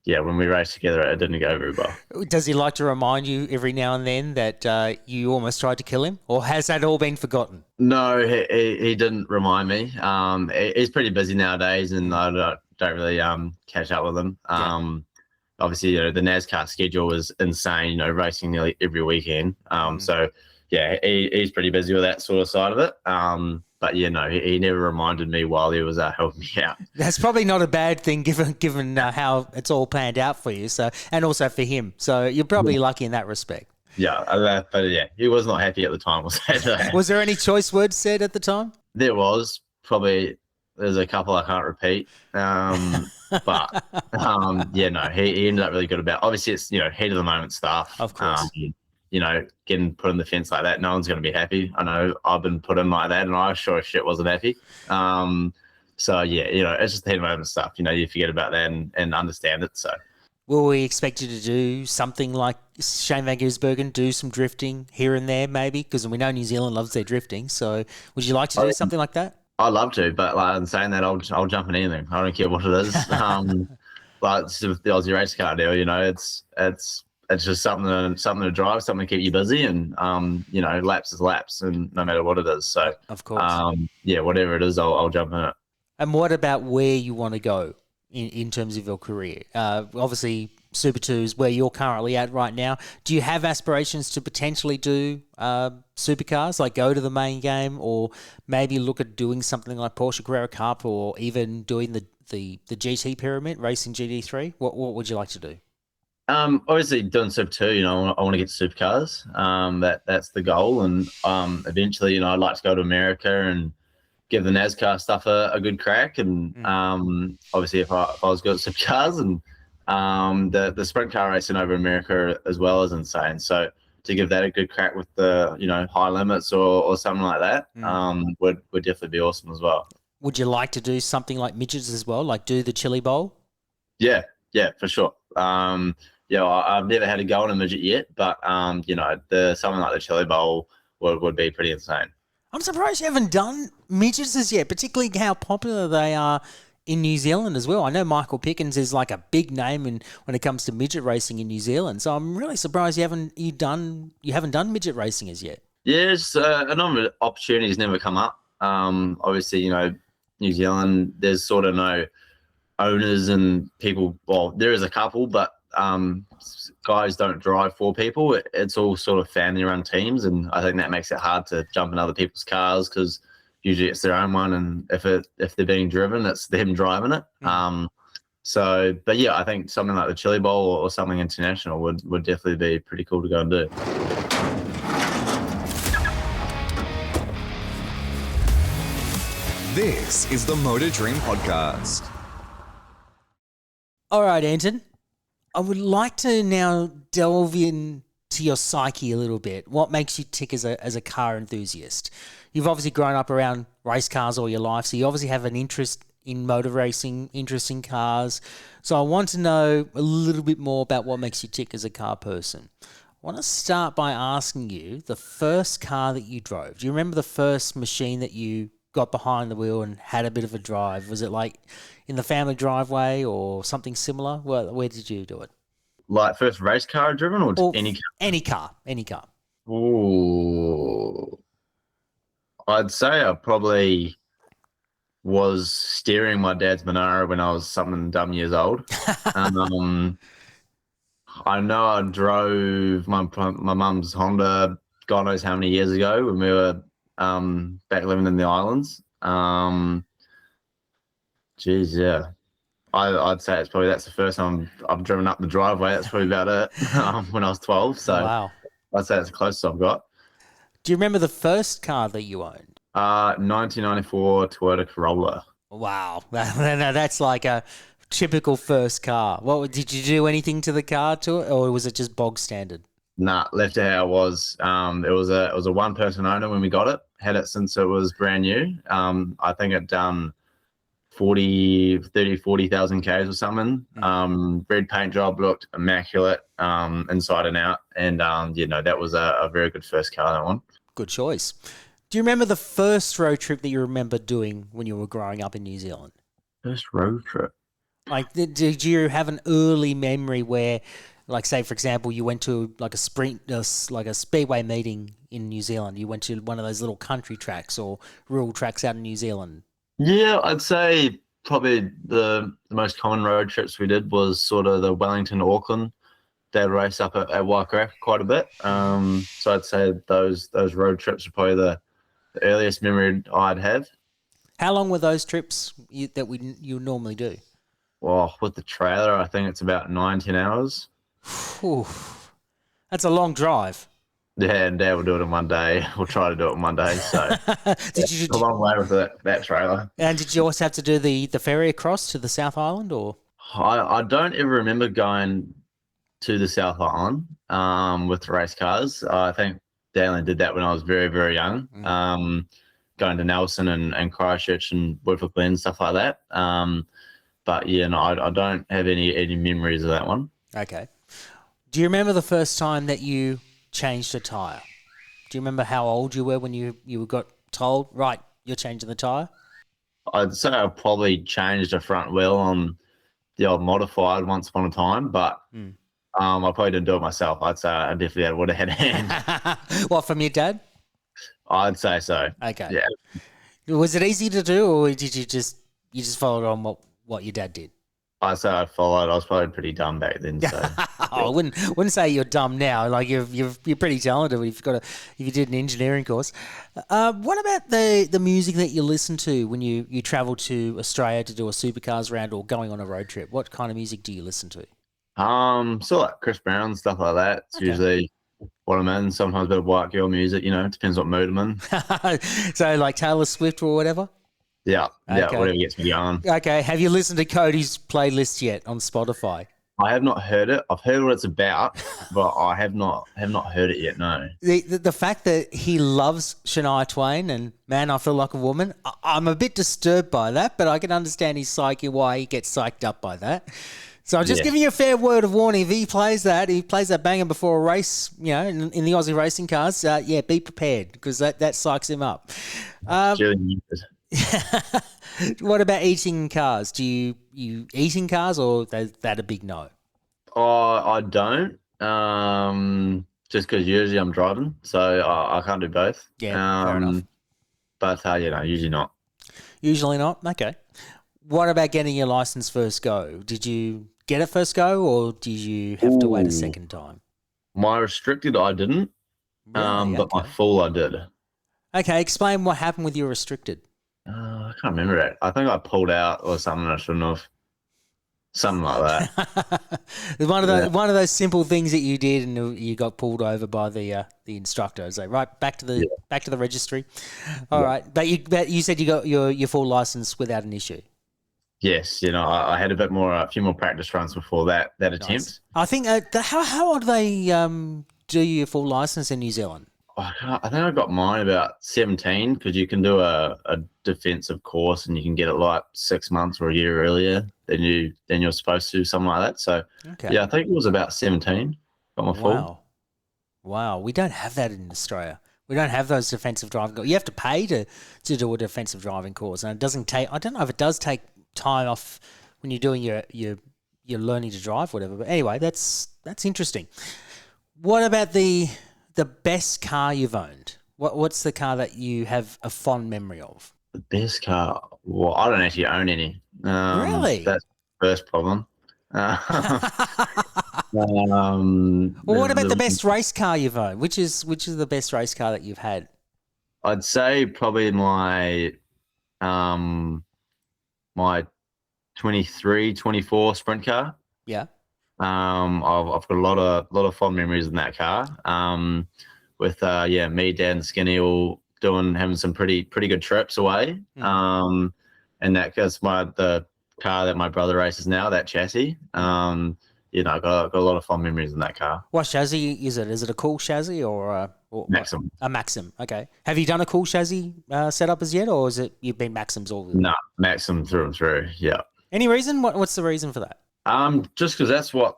when we raced together, it didn't go very well.
Does he like to remind you every now and then that you almost tried to kill him, or has that all been forgotten?
No, he didn't remind me. He's pretty busy nowadays, and I don't really catch up with him. Obviously, the NASCAR schedule is insane. Racing nearly every weekend. He's pretty busy with that sort of side of it. But he never reminded me while he was helping me out.
That's probably not a bad thing, given how it's all planned out for you. So, and also for him. So you're probably lucky in that respect.
Yeah, but he was not happy at the time.
Was there any choice words said at the time?
There was probably. There's a couple I can't repeat. He ended up really good about. Obviously, it's heat of the moment stuff.
Of course.
Getting put in the fence like that, no one's going to be happy. I know I've been put in like that, and I sure as shit wasn't happy. It's just the heat of the moment stuff. You forget about that and understand it. So,
will we expect you to do something like Shane Van Gisbergen, do some drifting here and there, maybe? Because we know New Zealand loves their drifting. So, would you like to do something like that?
I'd love to, but in saying that, I'll jump in anything. I don't care what it is. It's the Aussie race car deal. It's just something to drive, something to keep you busy, and laps is laps, and no matter what it is. So
of course,
whatever it is, I'll jump in it.
And what about where you want to go in terms of your career? Obviously, Super 2 is where you're currently at right now. Do you have aspirations to potentially do supercars, like go to the main game, or maybe look at doing something like Porsche Carrera Cup, or even doing the GT pyramid, racing GT3? What would you like to do?
Obviously doing Super 2, I want to get to supercars. That's the goal, and eventually, I'd like to go to America and give the NASCAR stuff a good crack. And obviously, if I was good at supercars, and the sprint car racing over America as well is insane. So to give that a good crack with the high limits or something like that would definitely be awesome as well. Would you like to do something like midgets as well, like do the Chili Bowl? Yeah, for sure. I've never had a go on a midget yet, but something like the Chili Bowl would be pretty insane. I'm surprised you haven't done midgets as yet, particularly how popular they are in New Zealand as well. I know Michael Pickens is like a big name when it comes to midget racing in New Zealand, so I'm really surprised you haven't done midget racing as yet. Yes, a number of opportunities never come up. Obviously, New Zealand, there's sort of no owners and people. Well, there is a couple, but guys don't drive for people. It's all sort of family-run teams, and I think that makes it hard to jump in other people's cars because usually it's their own one, and if they're being driven, it's them driving it. I think something like the Chili Bowl or something international would definitely be pretty cool to go and do.
This is the Motor Dream Podcast.
All right, Ayrton. I would like to now delve into your psyche a little bit. What makes you tick as a car enthusiast? You've obviously grown up around race cars all your life, so you obviously have an interest in motor racing, interest in cars. So I want to know a little bit more about what makes you tick as a car person. I want to start by asking you the first car that you drove. Do you remember the first machine that you got behind the wheel and had a bit of a drive? Was it like in the family driveway or something similar? Where did you do it? Like first race car driven or any car? Any car.
Ooh. I'd say I probably was steering my dad's Monaro when I was something dumb years old. I know I drove my mum's Honda, God knows how many years ago when we were back living in the islands. Yeah. I'd say that's the first time I've driven up the driveway. That's probably about it when I was 12. So
Wow.
I'd say that's the closest I've got.
Do you remember the first car that you owned?
1994 Toyota Corolla.
Wow. That's like a typical first car. Did you do anything to the car to it, or was it just bog standard?
Nah, left it how it was. It was a one-person owner when we got it. Had it since it was brand new. I think it done 40,000 Ks or something. Red paint job, looked immaculate inside and out. And, that was a very good first car, that one.
Good choice. Do you remember the first road trip that you remember doing when you were growing up in New Zealand?
First road trip?
Like, did you have an early memory where, like, say, for example, you went to like a speedway meeting in New Zealand? You went to one of those little country tracks or rural tracks out in New Zealand?
Yeah, I'd say probably the most common road trips we did was sort of the Wellington to Auckland. They'd race up at Waikato quite a bit. So I'd say those road trips are probably the earliest memory I'd have.
How long were those trips that you normally do?
Well, with the trailer, I think it's about 9-10 hours.
Whew. That's a long drive.
Yeah, and Dad will do it in one day. We'll try to do it in one day. So it's a long way with that trailer.
And did you also have to do the ferry across to the South Island, or?
I don't ever remember going to the South Island with the race cars. I think Dad only did that when I was very, very young. Going to Nelson and Christchurch and Woodford Glen, stuff like that. But yeah, no, I don't have any memories of that one.
Okay. Do you remember the first time that you changed a tyre? Do you remember how old you were when you got told, right, you're changing the tyre?
I'd say I probably changed a front wheel on the old modified once upon a time, but I probably didn't do it myself. I'd say I definitely would have had a hand.
What, from your dad?
I'd say so.
Okay.
Yeah.
Was it easy to do, or did you just followed on what your dad did?
I'd say I followed. I was probably pretty dumb back then. So
I wouldn't say you're dumb now. Like you're pretty talented if you did an engineering course. What about the music that you listen to when you travel to Australia to do a Supercars round or going on a road trip? What kind of music do you listen to?
So like Chris Brown, stuff like that. It's usually what I'm in. Sometimes a bit of white girl music. It depends what mood I'm in.
So like Taylor Swift or whatever.
Yeah, whatever gets me going.
Okay, have you listened to Cody's playlist yet on Spotify?
I have not heard it. I've heard what it's about, but I have not heard it yet. No.
The fact that he loves Shania Twain and Man, I Feel Like a Woman, I'm a bit disturbed by that, but I can understand his psyche, why he gets psyched up by that. So I'm just giving you a fair word of warning. If he plays that banger before a race, in the Aussie Racing Cars, be prepared because that psychs him up. What about eating in cars? Do you eat in cars, or is that a big no?
I don't. Just because usually I'm driving, so I can't do both.
Yeah, fair enough.
But usually not.
Usually not. Okay. What about getting your license first go? Did you get it first go, or did you have to wait a second time?
My restricted, I didn't.
Really?
But my full, I did. Okay,
explain what happened with your restricted.
I can't remember it. I think I pulled out or something. I shouldn't have. Something like that.
One of those simple things that you did, and you got pulled over by the instructor. So right back to the registry. All right, but you said you got your full license without an issue.
Yes, I had a few more practice runs before that attempt.
Nice. I think how old do they do your full license in New Zealand?
I think I got mine about 17 because you can do a defensive course and you can get it like 6 months or a year earlier than you're supposed to, something like that. So I think it was about 17. Got my full.
Wow, we don't have that in Australia. We don't have those defensive driving courses. You have to pay to do a defensive driving course, and it doesn't take. I don't know if it does take time off when you're doing your learning to drive, whatever. But anyway, that's interesting. What about the best car you've owned? What's the car that you have a fond memory of?
The best car? Well, I don't actually own any.
Really?
That's the first problem.
Well, what about the best race car you've owned? Which is the best race car that you've had?
I'd say probably my 23, 24 sprint car.
Yeah.
I've got a lot of fond memories in that car. With me, Dad, and Skinny all having some pretty good trips away. And that's the car that my brother races now, that chassis. I got a lot of fond memories in that car.
What chassis is it? Is it a cool chassis or
Maxim?
A Maxim. Okay. Have you done a cool chassis setup as yet, or is it you've been Maxims all?
No, Maxim through and through. Yeah.
Any reason? What's the reason for that?
Just because that's what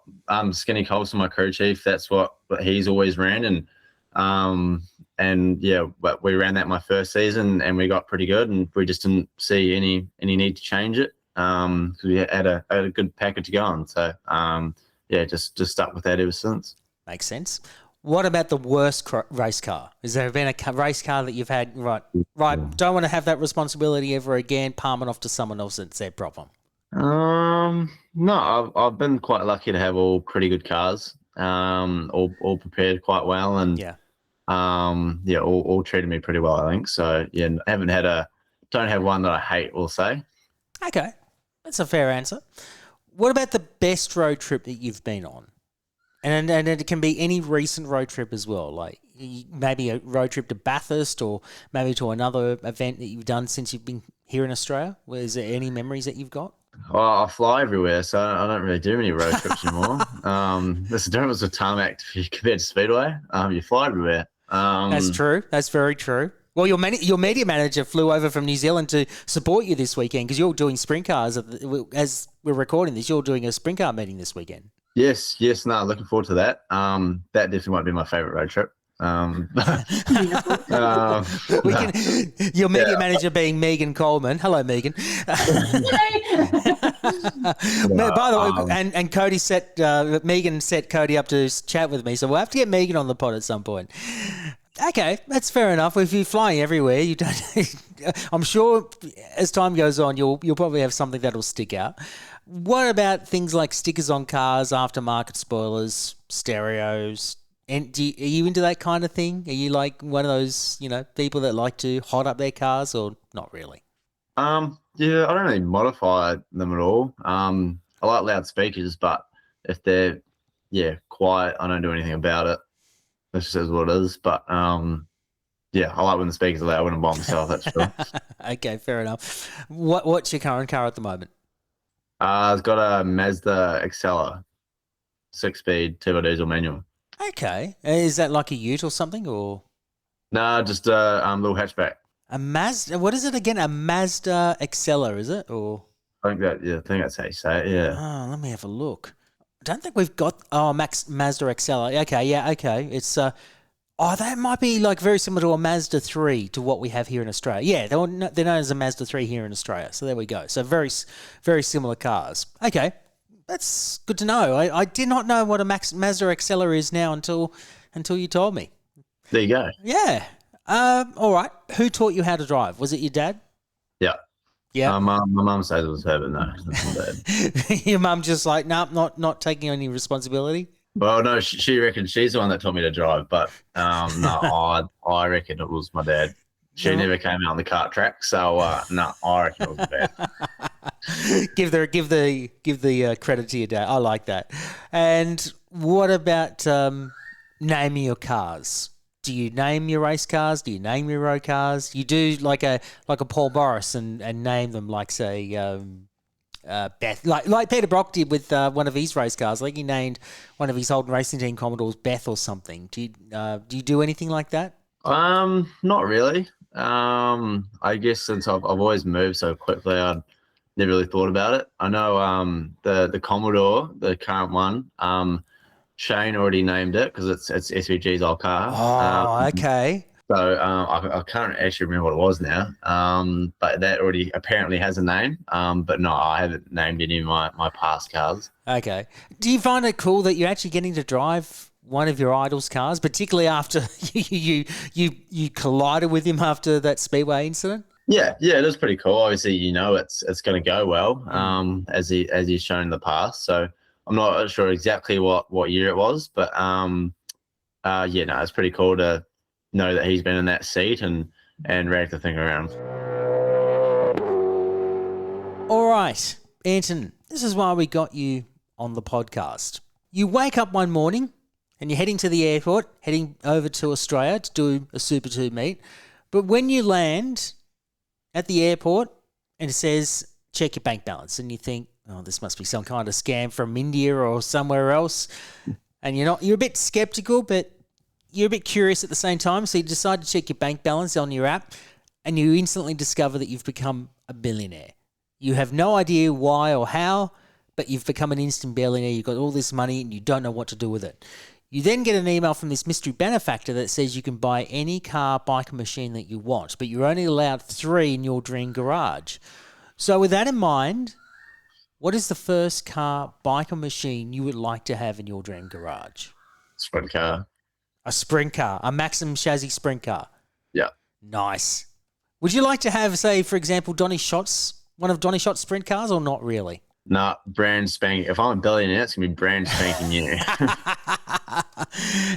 Skinny Colson, my crew chief, that's what he's always ran, but we ran that my first season and we got pretty good, and we just didn't see any need to change it because we had a good package going. So just stuck with that ever since.
Makes sense. What about the worst race car? Has there been a race car that you've had right? Don't want to have that responsibility ever again. Palm it off to someone else. It's their problem.
No, I've been quite lucky to have all pretty good cars. All prepared quite well, and all treated me pretty well, I think. So I don't have one that I hate, we'll say.
Okay, that's a fair answer. What about the best road trip that you've been on? And it can be any recent road trip as well, like maybe a road trip to Bathurst or maybe to another event that you've done since you've been here in Australia. Is there any memories that you've got?
Well, I fly everywhere, so I don't really do many road trips anymore. There's a difference with tarmac compared to speedway. You fly everywhere.
That's true. That's very true. Well, your media manager flew over from New Zealand to support you this weekend because you're doing Sprintcars. As we're recording this, you're doing a sprint car meeting this weekend.
Yes. No, looking forward to that. That definitely might be my favourite road trip.
Your media manager being Megan Coleman. Hello, Megan. By the way, and Cody Megan set Cody up to chat with me, so we'll have to get Megan on the pod at some point. Okay, that's fair enough. If you're flying everywhere, you don't. I'm sure as time goes on, you'll probably have something that'll stick out. What about things like stickers on cars, aftermarket spoilers, stereos? And are you into that kind of thing? Are you like one of those, people that like to hot up their cars, or not really?
I don't really modify them at all. I like loudspeakers, but if they're quiet, I don't do anything about it. That's just what it is. But I like when the speakers are loud. I wouldn't buy myself. That's true.
Okay, fair enough. What's your current car at the moment?
I've got a Mazda Excella, 6-speed turbo diesel manual.
Okay. Is that like a ute or something, or?
No, just a little hatchback.
A Mazda? What is it again? A Mazda Excella, is it? Or?
I think that's how you say it, yeah.
Oh, let me have a look. I don't think we've got... Oh, Mazda Excella. Okay, yeah, okay. It's... that might be like very similar to a Mazda 3 to what we have here in Australia. Yeah, they're known as a Mazda 3 here in Australia. So there we go. So very, very similar cars. Okay. That's good to know. I did not know what a Mazda Excella is now until you told me.
There you go.
Yeah. All right. Who taught you how to drive? Was it your dad?
Yeah.
Yeah.
My mum says it was her, but no, it's not my dad.
Your mum just like, nope, not taking any responsibility?
Well, no, she reckons she's the one that taught me to drive, but no, I reckon it was my dad. She never came out on the kart track, so no, I reckon it was my dad.
Give the credit to your dad. I like that. And what about naming your cars? Do you name your race cars? Do you name your road cars? You do like a Paul Boris and name them like, say, Beth, like Peter Brock did with one of his race cars. Like he named one of his Holden Racing Team Commodores Beth or something. Do you do anything like that?
Not really. I guess since I've always moved so quickly, I never really thought about it. I know the Commodore, the current one, Shane already named it because it's SVG's old car.
Oh, okay.
So I can't actually remember what it was now, but that already apparently has a name. But no, I haven't named any of my past cars.
Okay. Do you find it cool that you're actually getting to drive one of your idol's cars, particularly after you collided with him after that Speedway incident?
Yeah, it is pretty cool. Obviously, it's going to go well, as he's shown in the past. So I'm not sure exactly what year it was, but it's pretty cool to know that he's been in that seat and rack the thing around.
All right, Ayrton, this is why we got you on the podcast. You wake up one morning and you're heading to the airport, heading over to Australia to do a Super 2 meet. But when you land at the airport and it says, check your bank balance, and you think, oh, this must be some kind of scam from India or somewhere else. And you're a bit skeptical, but you're a bit curious at the same time. So you decide to check your bank balance on your app and you instantly discover that you've become a billionaire. You have no idea why or how, but you've become an instant billionaire. You've got all this money and you don't know what to do with it. You then get an email from this mystery benefactor that says you can buy any car, bike, or machine that you want, but you're only allowed 3 in your dream garage. So with that in mind, what is the first car, bike, or machine you would like to have in your dream garage?
Sprint car.
A sprint car, a maximum chassis sprint car.
Yeah.
Nice. Would you like to have, say, for example, one of Donny Shott's sprint cars, or not really?
Nah, brand spanking. If I'm a billionaire, it's going to be brand spanking new.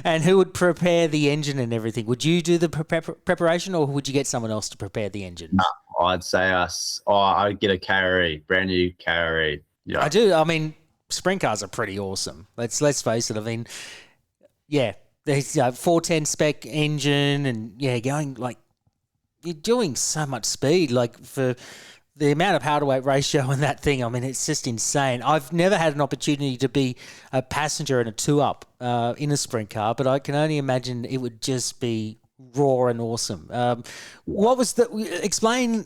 And who would prepare the engine and everything? Would you do the preparation, or would you get someone else to prepare the engine?
Nah, I'd say us. Oh, I'd get a KRE, brand new KRE. Yeah.
I do. I mean, sprint cars are pretty awesome. Let's face it. I mean, yeah, there's 410 spec engine, and going like you're doing so much speed, like for the amount of power to weight ratio in that thing. I mean, it's just insane. I've never had an opportunity to be a passenger in a 2-up in a sprint car, but I can only imagine it would just be raw and awesome. Explain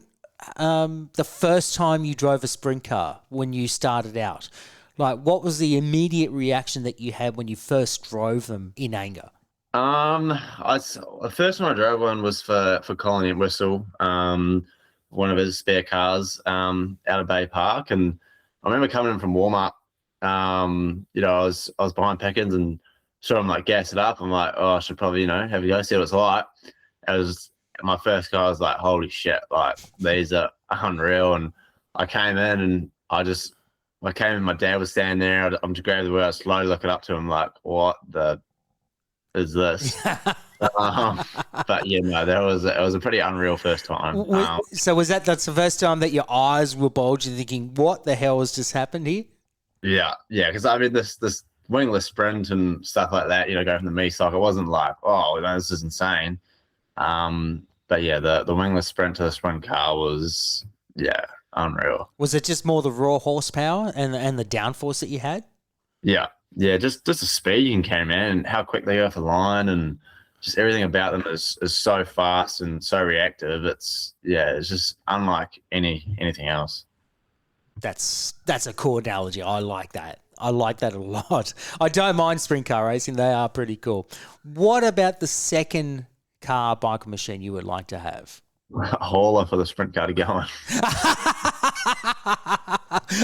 the first time you drove a sprint car when you started out. Like, what was the immediate reaction that you had when you first drove them in anger?
The first one I drove one was for Colin at Whistle, one of his spare cars out of Bay Park, and I remember coming in from warm up. I was behind Pickens and saw him like gas it up. I'm like, oh, I should probably have a go, see what it's like. It was my first car. I was like, holy shit, like these are unreal. And I came in and I came in. My dad was standing there. I'm just grabbing the wheel, slowly looking up to him like, what the is this? But it was a pretty unreal first time.
So that's the first time that your eyes were bulging, thinking, what the hell has just happened here?
Yeah, because I mean this wingless sprint and stuff like that, going from the Ministocks, it wasn't like, oh, this is insane. But yeah, the wingless sprint to the sprint car was unreal.
Was it just more the raw horsepower and the downforce that you had? Yeah,
just the speed you can carry, man, and how quick they go off the line, and just everything about them is so fast and so reactive. It's just unlike anything else.
That's a cool analogy. I like that. I like that a lot. I don't mind sprint car racing. They are pretty cool. What about the second car, bike, or machine you would like to have?
A hauler for the sprint car to go on.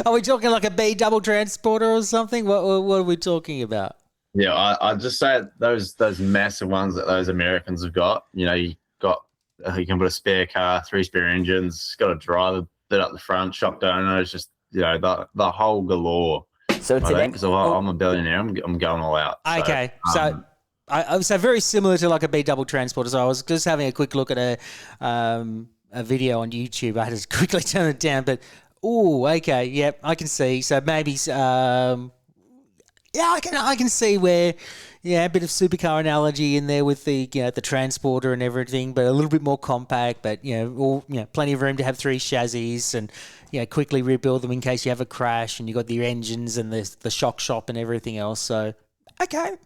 Are we talking like a B double transporter or something? What are we talking about?
Yeah, I'd just say those massive ones that those Americans have got. You can put a spare car, 3 spare engines, got a driver bit up the front, shock donors, just the whole galore.
So today,
because I'm a billionaire, I'm going all out.
Okay, so so very similar to like a B double transporter. So I was just having a quick look at a video on YouTube. I had to quickly turn it down, but okay, yep, I can see. So maybe I can see where, a bit of supercar analogy in there with the the transporter and everything, but a little bit more compact. But plenty of room to have 3 chassis and quickly rebuild them in case you have a crash, and you got your engines and the shock shop and everything else. So okay,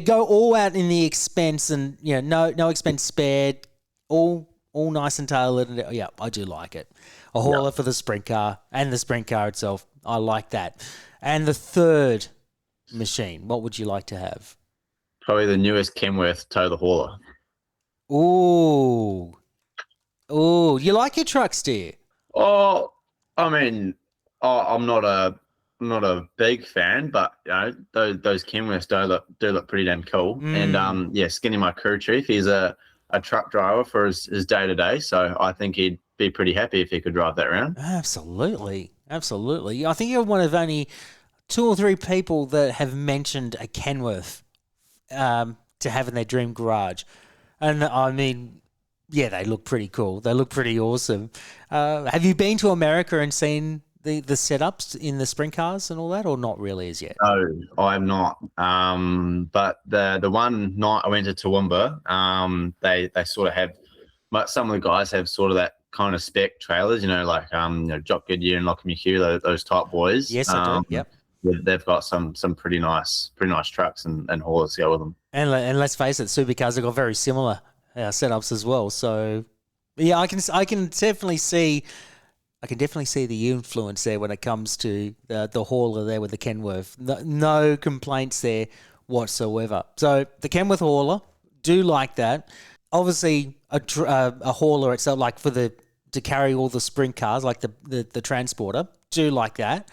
go all out in the expense, and no expense spared, all nice and tailored. And yeah, I do like it. A hauler for the sprint car and the sprint car itself. I like that. And the third machine, what would you like to have?
Probably the newest Kenworth tow the hauler.
Ooh, you like your trucks, do you?
Oh, I mean, I'm not a big fan, but those Kenworths do look pretty damn cool. And Skinny, my crew chief, he's a a truck driver for his day-to-day. So I think he'd be pretty happy if he could drive that around.
Absolutely. I think you're one of only 2 or 3 people that have mentioned a Kenworth to have in their dream garage. And I mean, yeah, they look pretty cool. They look pretty awesome. Have you been to America and seen the setups in the sprint cars and all that, or not really as yet?
No, I'm not. But the one night I went to Toowoomba, they sort of have, some of the guys have sort of that kind of spec trailers, like Jock Goodyear and Lockie McHugh, those type boys.
Yes, I do. Yep.
They've got some pretty nice trucks and haulers to go with them. And
let's face it, Supercars have got very similar setups as well. So yeah, I can definitely see the influence there when it comes to the hauler there with the Kenworth. No complaints there whatsoever. So the Kenworth hauler, do like that. Obviously, a hauler itself, like to carry all the sprint cars, like the transporter, do like that.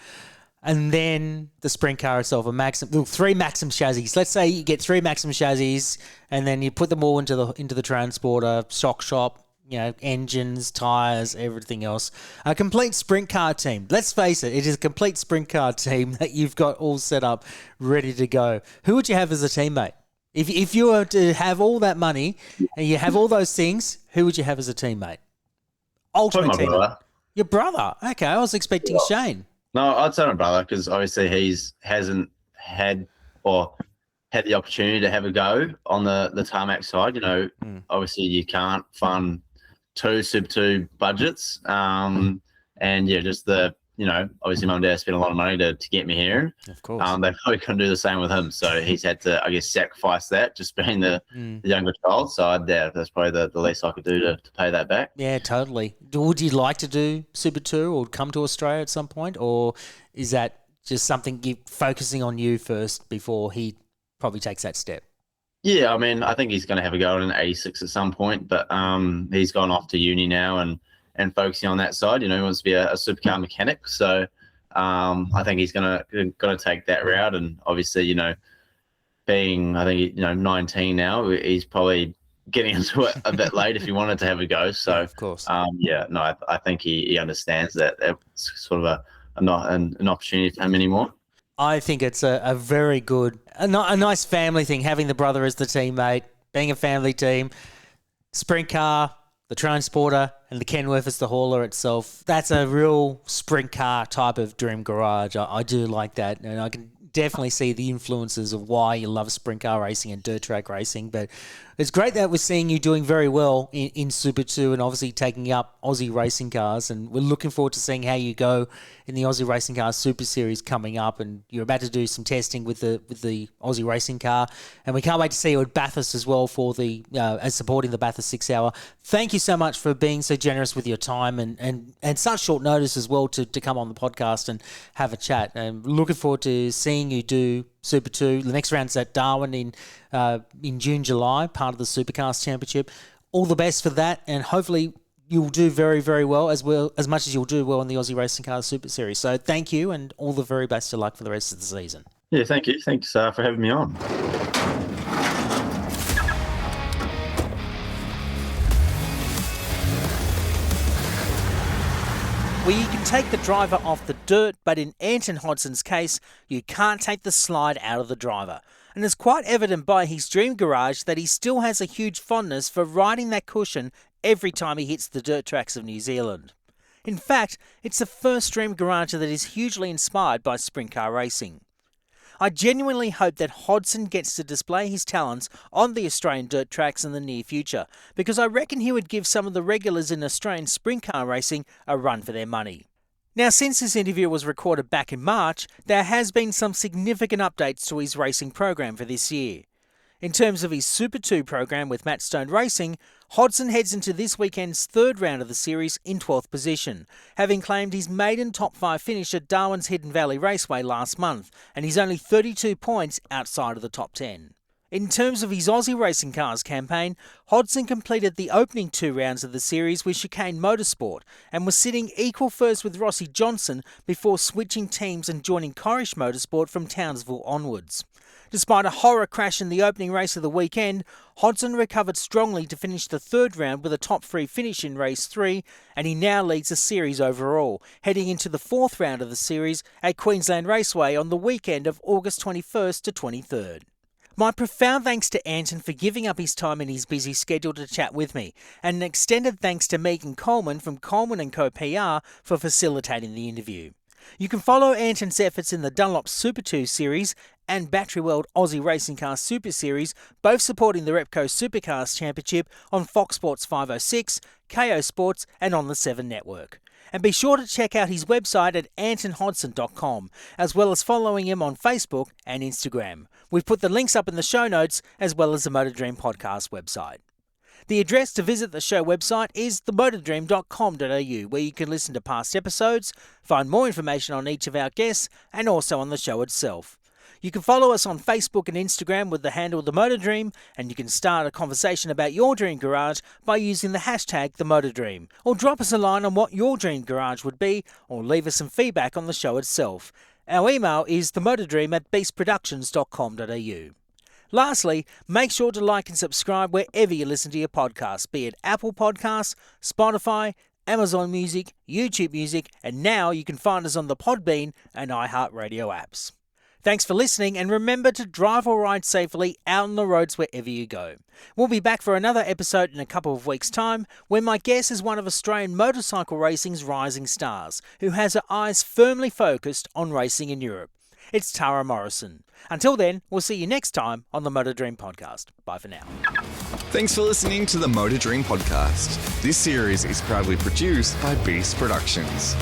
And then the sprint car itself, 3 Maxim chassis. Let's say you get 3 Maxim chassis, and then you put them all into the transporter, stock shop, engines, tires, everything else. A complete sprint car team. Let's face it is a complete sprint car team that you've got all set up, ready to go. Who would you have as a teammate? If you were to have all that money and you have all those things, who would you have as a teammate? Ultimate teammate.
Brother.
Your brother. Okay, I was expecting Shane.
No, I'd say my brother, because obviously hasn't had the opportunity to have a go on the tarmac side. Obviously you can't fund 2 Super 2 budgets. And yeah, just obviously mum and dad spent a lot of money to get me here.
Of course.
They probably couldn't do the same with him. So he's had to, I guess, sacrifice that, just being the younger child. So that's probably the least I could do to pay that back.
Yeah, totally. Would you like to do Super 2 or come to Australia at some point? Or is that just something you're focusing on you first before he probably takes that step?
Yeah, I mean, I think he's going to have a go at an 86 at some point, but he's gone off to uni now and focusing on that side. He wants to be a supercar mechanic. So I think he's gonna take that route. And obviously, being 19 now, he's probably getting into it a bit late if he wanted to have a go. So
of course,
I think he understands that it's sort of not an opportunity for him anymore.
I think it's a very good, a nice family thing, having the brother as the teammate, being a family team, sprint car, the transporter, and the Kenworth as the hauler itself. That's a real sprint car type of dream garage. I do like that, and I can definitely see the influences of why you love sprint car racing and dirt track racing. But it's great that we're seeing you doing very well in Super 2 and obviously taking up Aussie Racing Cars, and we're looking forward to seeing how you go in the Aussie Racing Cars Super Series coming up, and you're about to do some testing with the Aussie Racing Car, and we can't wait to see you at Bathurst as well for the as supporting the Bathurst 6 Hour. Thank you so much for being so generous with your time and such short notice as well to come on the podcast and have a chat. And looking forward to seeing you do Super 2. The next round's at Darwin in June, July, part of the Supercars Championship. All the best for that, and hopefully you'll do very, very well as much as you'll do well in the Aussie Racing Cars Super Series. So thank you, and all the very best of luck for the rest of the season.
Yeah, thank you. Thanks for having me on.
Well, you can take the driver off the dirt, but in Ayrton Hodson's case, you can't take the slide out of the driver. And it's quite evident by his dream garage that he still has a huge fondness for riding that cushion every time he hits the dirt tracks of New Zealand. In fact, it's the first dream garage that is hugely inspired by sprint car racing. I genuinely hope that Hodson gets to display his talents on the Australian dirt tracks in the near future, because I reckon he would give some of the regulars in Australian sprint car racing a run for their money. Now, since this interview was recorded back in March, there has been some significant updates to his racing program for this year. In terms of his Super 2 program with Matt Stone Racing, Hodson heads into this weekend's third round of the series in 12th position, having claimed his maiden top 5 finish at Darwin's Hidden Valley Raceway last month, and he's only 32 points outside of the top 10. In terms of his Aussie Racing Cars campaign, Hodson completed the opening 2 rounds of the series with Chicane Motorsport and was sitting equal first with Rossi Johnson before switching teams and joining Corish Motorsport from Townsville onwards. Despite a horror crash in the opening race of the weekend, Hodson recovered strongly to finish the 3rd round with a top 3 finish in race 3, and he now leads the series overall, heading into the 4th round of the series at Queensland Raceway on the weekend of August 21st to 23rd. My profound thanks to Ayrton for giving up his time in his busy schedule to chat with me, and an extended thanks to Megan Coleman from Coleman & Co PR for facilitating the interview. You can follow Ayrton's efforts in the Dunlop Super 2 Series and Battery World Aussie Racing Cars Super Series, both supporting the Repco Supercars Championship on Fox Sports 506, KO Sports and on the 7 Network. And be sure to check out his website at ayrtonhodson.com, as well as following him on Facebook and Instagram. We've put the links up in the show notes, as well as the Motor Dream podcast website. The address to visit the show website is themotordream.com.au, where you can listen to past episodes, find more information on each of our guests, and also on the show itself. You can follow us on Facebook and Instagram with the handle The Motor Dream, and you can start a conversation about your dream garage by using the hashtag The Motor Dream, or drop us a line on what your dream garage would be, or leave us some feedback on the show itself. Our email is themotordream@beastproductions.com.au. Lastly, make sure to like and subscribe wherever you listen to your podcasts, be it Apple Podcasts, Spotify, Amazon Music, YouTube Music, and now you can find us on the Podbean and iHeartRadio apps. Thanks for listening, and remember to drive or ride safely out on the roads wherever you go. We'll be back for another episode in a couple of weeks' time, where my guest is one of Australian motorcycle racing's rising stars, who has her eyes firmly focused on racing in Europe. It's Tara Morrison. Until then, we'll see you next time on the Motor Dream Podcast. Bye for now.
Thanks for listening to the Motor Dream Podcast. This series is proudly produced by Beast Productions.